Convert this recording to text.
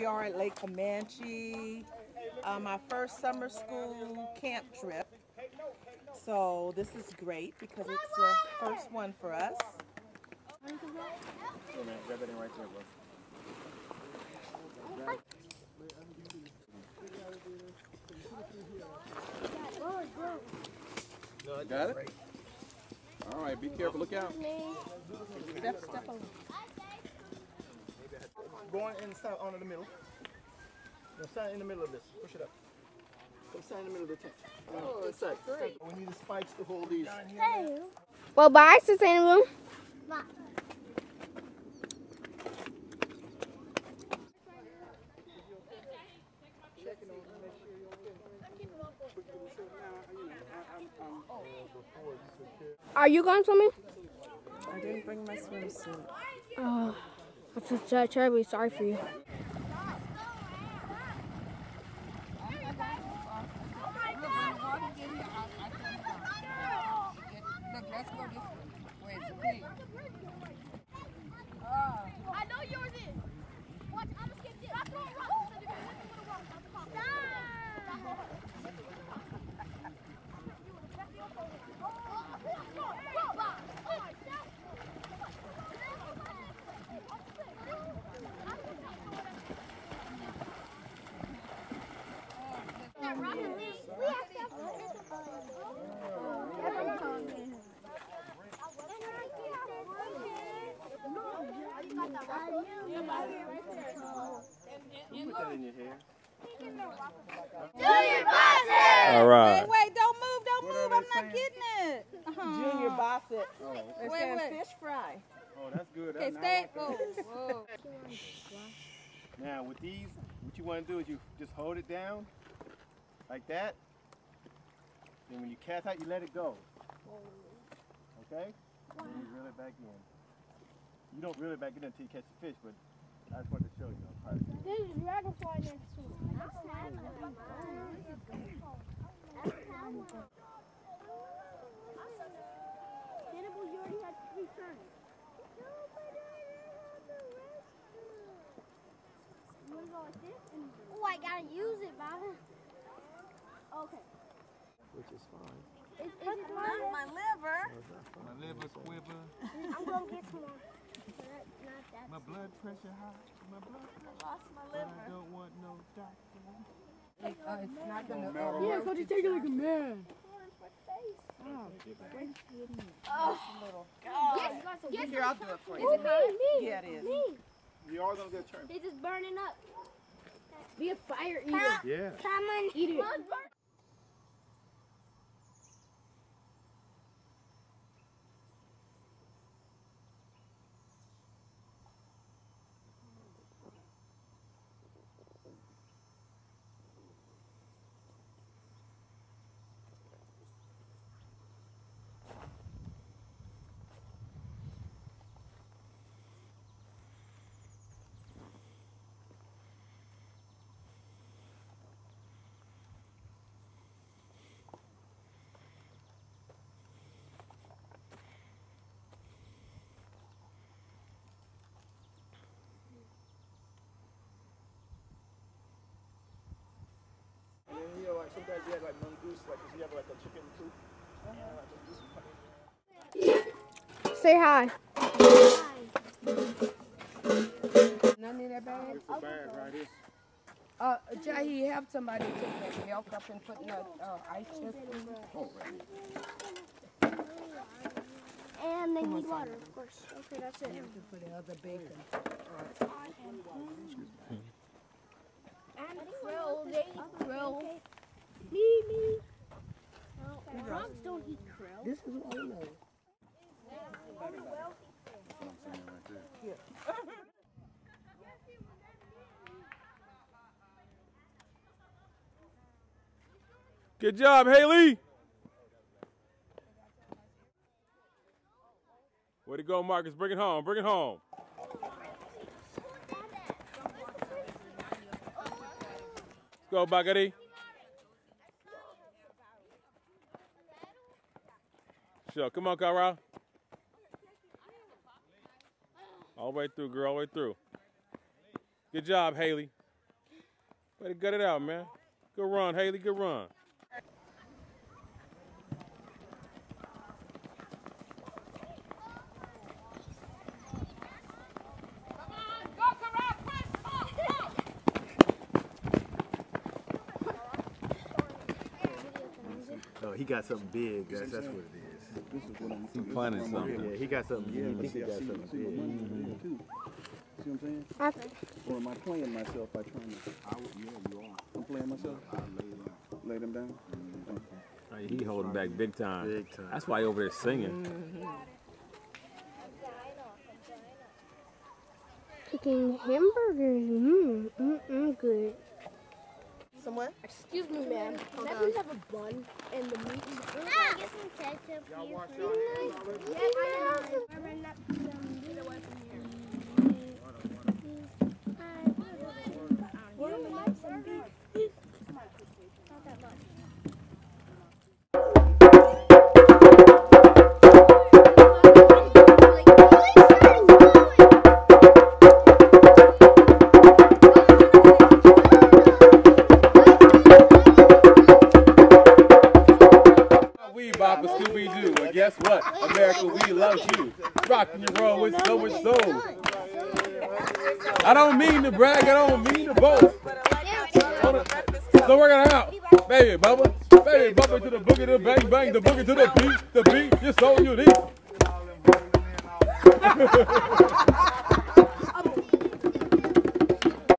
we are at Lake Camanche, my first summer school camp trip. So this is great because it's the first one for us. Yeah, man, grab that in right there, bro. Got it? All right, be careful, look out. Step over. Go in and stand under the middle. Now stand in the middle of this. Push it up. Come stand in the middle of the tent. Oh, it's great. We need the spikes to hold these. Hey. Well, bye, Sustainable. Bye. Are you going swimming? I didn't bring my swimsuit. Oh, I'm so terribly sorry for you. I know yours is. Watch, I'm gonna skip this. Stop throwing rocks. Put that in your hair. Junior Bassett! All right. Wait, don't move, I'm not getting it. Junior Bassett. It says fish fry. Oh, that's good. Okay, stay. Whoa. Now, with these, what you want to do is you just hold it down like that. Then when you cast out, you let it go. Okay? And then you reel it back in. You don't reel it back in until you catch the fish, but I just wanted to show you how to do it. There's a dragonfly next to me. Cannibal, you already had 3 turns. You want to go like this? Oh, I gotta use it, Baba. Okay. Which is fine. It's my liver. My liver quiver. I'm gonna get some more. My blood pressure high. My blood pressure. I lost my liver. I don't want no doctor. It's not gonna. Yeah, because you take it like a man. Oh, God. Here, I'll do it for you. Is it hot? Yeah, it is. You all gonna get a turn. This is burning up. Be a fire eater. Yeah. Come on, eat it. And then, you know, like sometimes you have like mongoose, like you have like a chicken coop. Say hi. None in that bag? It's a bag right here. Jahi, have somebody take that milk up and put in the ice chest. Oh, right. And they need water, of course. Okay, that's it. For the other bacon. And krill, they eat krill. Me. Frogs don't eat krill. This is what I know. Good job, Haley. Way to go, Marcus. Bring it home. Bring it home. Let's go, Bagari. Sure. Come on, Kara. All the way through, girl. All the way through. Good job, Haley. Way to gut it out, man. Good run, Haley. Good run. Oh, he got something big. That's what it is. He planning something. Yeah, he got something big. He got something big. See what I'm saying? Or am I playing myself by trying to? Yeah, you are. I'm playing myself? Lay them down? Okay. He holding back big time. Big time. That's why he over there singing. Cooking hamburgers. Good. Someone? Excuse me, ma'am. Can I please have a bun and the meat? Get some ketchup Y'all here. wash your hands Bopper, Scooby-Doo, and guess what? America, we love you. Rockin' and roll with so much soul. I don't mean to brag, I don't mean to boast. So work it out. Baby Bubba to the boogie, to the bang bang, the boogie to the beat, you're so unique.